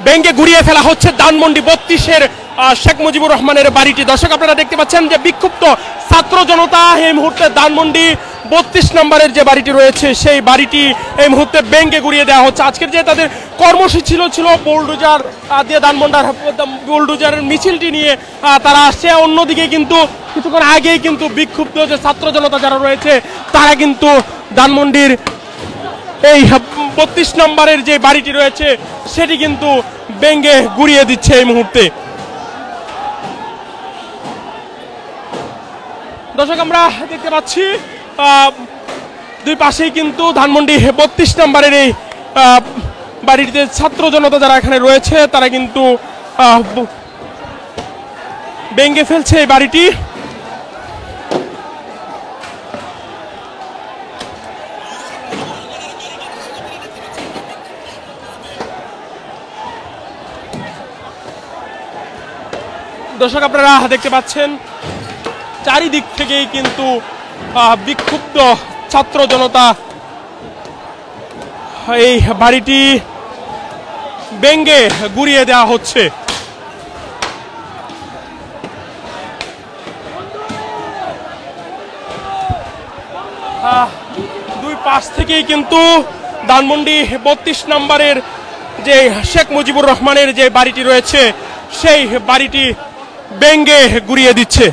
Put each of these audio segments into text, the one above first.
ব্যাংকে ঘুরিয়ে ফেলা হচ্ছে ধানমন্ডি 32-এর শেখ মুজিবুর রহমানের বাড়িটি। দর্শক আপনারা দেখতে পাচ্ছেন যে বিক্ষুব্ধ ছাত্র জনতা এই মুহূর্তে ধানমন্ডি 32 নম্বরের যে বাড়িটি রয়েছে সেই বাড়িটি এই মুহূর্তে ব্যাংকে ঘুরিয়ে দেওয়া হচ্ছে। আজকের যে তাদের কর্মসূচি ছিল বুলডোজার দিয়ে বুলডোজারের মিছিলটি নিয়ে তারা আসছে। অন্যদিকে কিন্তু কিছুক্ষণ আগেই কিন্তু বিক্ষুব্ধ যে ছাত্র জনতা যারা রয়েছে তারা কিন্তু ধানমন্ডির এই 32 নম্বরের যে বাড়িটি রয়েছে সেটি কিন্তু ব্যাংকে ঘুরিয়ে দিচ্ছে এই মুহূর্তে। দর্শক আমরা দেখতে পাচ্ছি দুই পাশেই কিন্তু ধানমন্ডি 32 নম্বরের এই বাড়িটিতে ছাত্র জনতা যারা এখানে রয়েছে তারা কিন্তু ভেঙে ফেলছে এই বাড়িটি। দর্শক আপনারা দেখতে পাচ্ছেন চারিদিক থেকেই কিন্তু বিক্ষুব্ধ ছাত্র জনতা এই বাড়িটি ভেঙে গুড়িয়ে দেওয়া হচ্ছে। দুই পাশ থেকেই কিন্তু ধানমন্ডি 32 নম্বরের যে শেখ মুজিবুর রহমানের যে বাড়িটি রয়েছে সেই বাড়িটি ভেঙে গুড়িয়ে দিচ্ছে।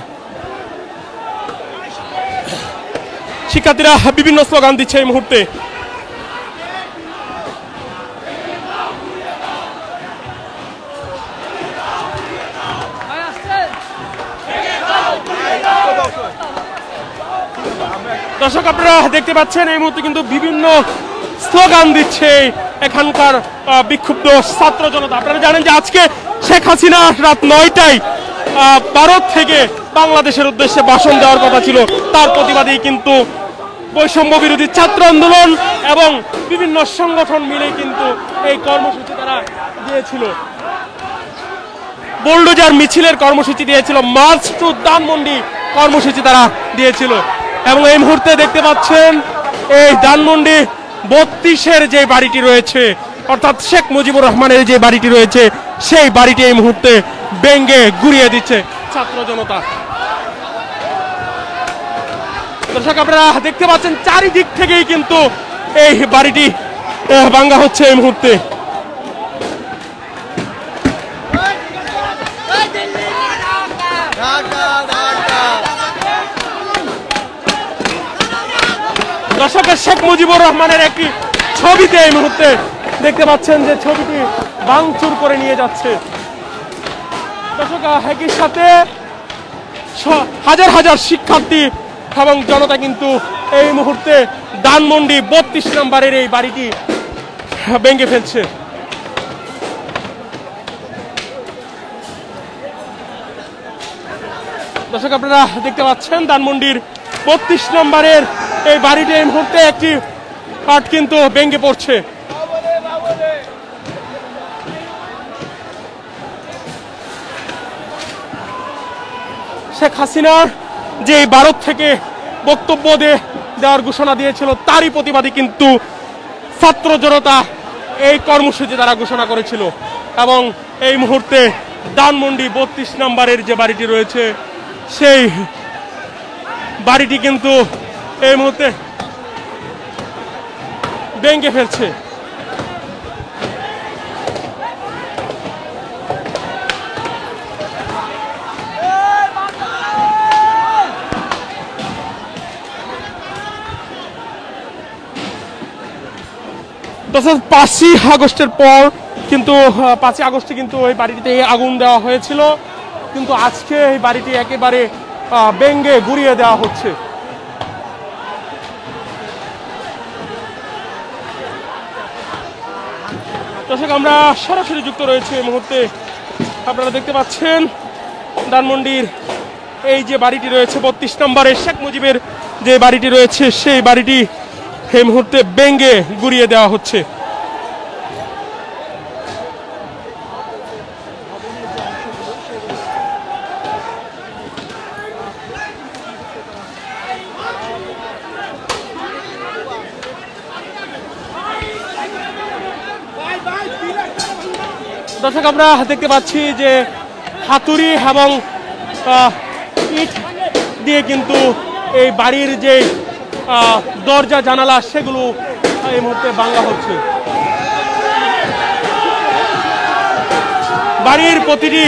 শিক্ষার্থীরা বিভিন্ন স্লোগান দিচ্ছে এই মুহূর্তে। দর্শক আপনারা দেখতে পাচ্ছেন এই মুহূর্তে কিন্তু বিভিন্ন স্লোগান দিচ্ছে এখানকার বিক্ষুব্ধ ছাত্র জনতা। আপনারা জানেন যে আজকে শেখ হাসিনা রাত 9টায় ভারত থেকে বাংলাদেশের উদ্দেশ্যে ভাষণ দেওয়ার কথা ছিল, তার প্রতিবাদেই কিন্তু বৈষম্য বিরোধী ছাত্র আন্দোলন এবং বিভিন্ন সংগঠন মিলে কিন্তু এই কর্মসূচি তারা দিয়েছিল। বুলডোজার মিছিলের কর্মসূচি দিয়েছিল, মার্চ টু ধানমন্ডি কর্মসূচি তারা দিয়েছিল। এবং এই মুহূর্তে দেখতে পাচ্ছেন এই ধানমন্ডি 32-এর যে বাড়িটি রয়েছে অর্থাৎ শেখ মুজিবুর রহমানের যে বাড়িটি রয়েছে সেই বাড়িটি এই মুহূর্তে ভেঙে গুড়িয়ে দিচ্ছে ছাত্র জনতা। দর্শক আপনারা দেখতে পাচ্ছেন চারিদিক থেকেই কিন্তু এই বাড়িটি ভাঙা হচ্ছে এই মুহূর্তে। দর্শকের শেখ মুজিবুর রহমানের একটি ছবিতে এই মুহূর্তে দেখতে পাচ্ছেন যে ছবিটি ভাঙচুর করে নিয়ে যাচ্ছে। দর্শক একই সাথে হাজার হাজার শিক্ষার্থী এবং জনতা কিন্তু এই মুহূর্তে ধানমন্ডি 32 নম্বরের এই বাড়িটি ভেঙে ফেলছে। দর্শক আপনারা দেখতে পাচ্ছেন ধানমন্ডির 32 নম্বরের এই বাড়িটি এই মুহূর্তে একটি পার্ট কিন্তু ভেঙে পড়ছে। শেখ হাসিনার যে ভারত থেকে বক্তব্য দেওয়ার ঘোষণা দিয়েছিল তারই প্রতিবাদে কিন্তু ছাত্র জনতা এই কর্মসূচি তারা ঘোষণা করেছিল। এবং এই মুহূর্তে ধানমন্ডি 32 নম্বরের যে বাড়িটি রয়েছে সেই বাড়িটি কিন্তু এই মুহূর্তে ভেঙে ফেলছে। তখন 5ই আগস্টের পর কিন্তু 5ই আগস্টে কিন্তু ওই বাড়িটিতে আগুন দেওয়া হয়েছিল, কিন্তু আজকে এই বাড়িটি একেবারে ভেঙে গুড়িয়ে দেওয়া হচ্ছে। দর্শক আমরা সরাসরি যুক্ত রয়েছে এই মুহূর্তে। আপনারা দেখতে পাচ্ছেন ধানমন্ডির এই যে বাড়িটি রয়েছে 32 নম্বরের শেখ মুজিবের যে বাড়িটি রয়েছে সেই বাড়িটি এই মুহূর্তে ভেঙে গুড়িয়ে দেওয়া হচ্ছে। দর্শক আমরা দেখতে পাচ্ছি যে হাতুড়ি এবং ইট দিয়ে কিন্তু এই বাড়ির যে দরজা জানালা সেগুলো এই মুহূর্তে ভাঙা হচ্ছে। বাড়ির প্রতিটি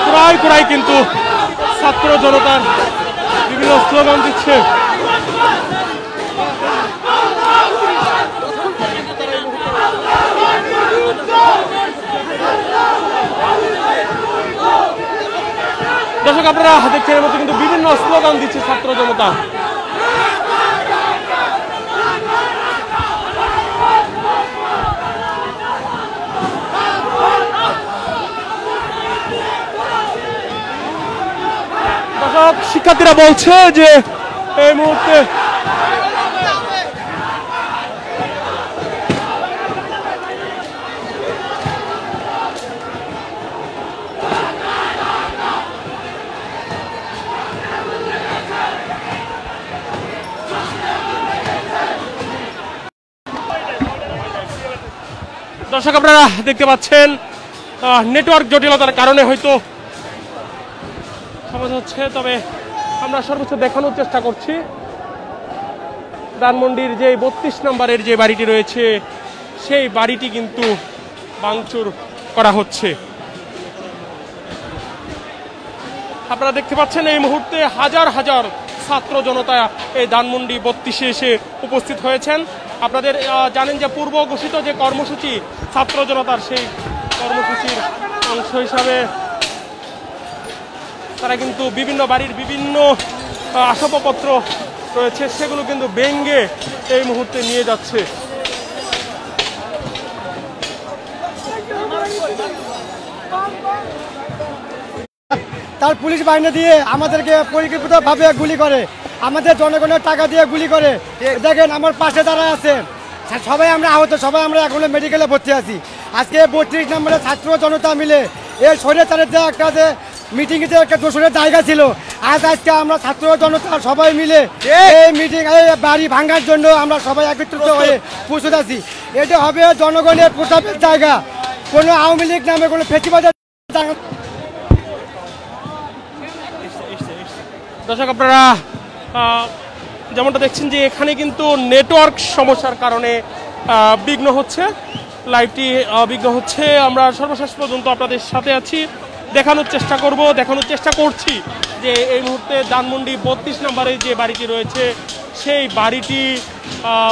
ক্রয় ক্রয় কিন্তু ছাত্র জনতার বিভিন্ন স্লোগান দিচ্ছে। দর্শক আপনারা দেখছেন এর মধ্যে কিন্তু বিভিন্ন স্লোগান দিচ্ছে ছাত্র জনতা। দর্শক শিক্ষার্থীরা বলছে যে এই মুহূর্তে দর্শক আপনারা দেখতে পাচ্ছেন নেটওয়ার্ক জটিলতার কারণে হয়তো সমস্যা হচ্ছে, তবে আমরা সর্বোচ্চ দেখানোর চেষ্টা করছি। ধানমন্ডির যে 32 নম্বরের যে বাড়িটি রয়েছে সেই বাড়িটি কিন্তু ভাঙচুর করা হচ্ছে। আপনারা দেখতে পাচ্ছেন এই মুহূর্তে হাজার হাজার ছাত্র জনতা এই ধানমন্ডি 32-এ এসে উপস্থিত হয়েছেন। আপনাদের জানেন যে পূর্ব ঘোষিত যে কর্মসূচি ছাত্র জনতার, সেই কর্মসূচির অংশ হিসাবে তারা কিন্তু বিভিন্ন বাড়ির বিভিন্ন আসবাবপত্র রয়েছে সেগুলো কিন্তু ভেঙে এই মুহূর্তে নিয়ে যাচ্ছে। তার পুলিশ বাহিনী দিয়ে আমাদেরকে পরিকল্পিতভাবে গুলি করে, আমাদের জনগণের টাকা দিয়ে গুলি করে। দেখেন আমার পাশে যারা আছে সবাই আমরা আহত, সবাই আমরা এখন মেডিকেলে ভর্তি আছি। আজকে 32 নম্বরের ছাত্র জনতা মিলে এই স্বৈরাচারের যে একটা যে মিটিংয়ে একটা দোষরের জায়গা ছিল, আজকে আমরা ছাত্র জনতা সবাই মিলে এই মিটিং এই বাড়ি ভাঙার জন্য আমরা সবাই একত্রিত হয়ে প্রস্তুত আছি। এটা হবে জনগণের প্রতাপের জায়গা, কোনো আওয়ামী লীগ নামে কোনো ফেসিবাদের জায়গা। দর্শক আপনারা যেমনটা দেখছেন যে এখানে কিন্তু নেটওয়ার্ক সমস্যার কারণে বিঘ্ন হচ্ছে, লাইভটি বিঘ্ন হচ্ছে। আমরা সর্বশেষ পর্যন্ত আপনাদের সাথে আছি, দেখানোর চেষ্টা করছি যে এই মুহূর্তে ধানমন্ডি 32 নম্বরে যে বাড়িটি রয়েছে সেই বাড়িটি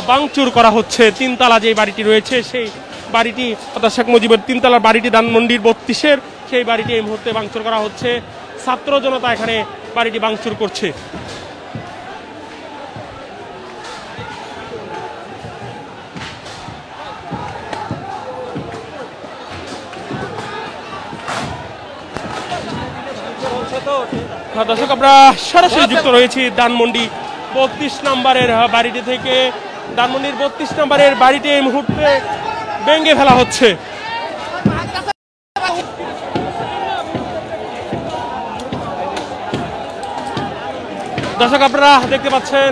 ভাঙচুর করা হচ্ছে। 3 তলা যে বাড়িটি রয়েছে সেই বাড়িটি অর্থাৎ শেখ মুজিবের 3 তলার বাড়িটি ধানমন্ডির 32-এর সেই বাড়িটি এই মুহূর্তে ভাঙচুর করা হচ্ছে। ছাত্র জনতা এখানে বাড়িটি ভাঙচুর করছে। দর্শক আমরা সরাসরি যুক্ত রয়েছি ধানমন্ডি 32 নম্বরের বাড়িটি থেকে। ধানমন্ডির 32 নম্বরের বাড়িটি এই মুহূর্তে ভেঙে ফেলা হচ্ছে। দর্শক আপনারা দেখতে পাচ্ছেন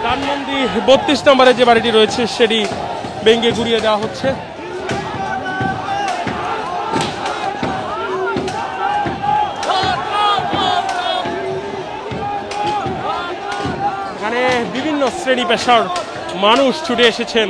ধানমন্ডি 32 নম্বরের যে বাড়িটি রয়েছে সেটি ভেঙে গুড়িয়ে দেওয়া হচ্ছে। এখানে বিভিন্ন শ্রেণী পেশার মানুষ ছুটে এসেছেন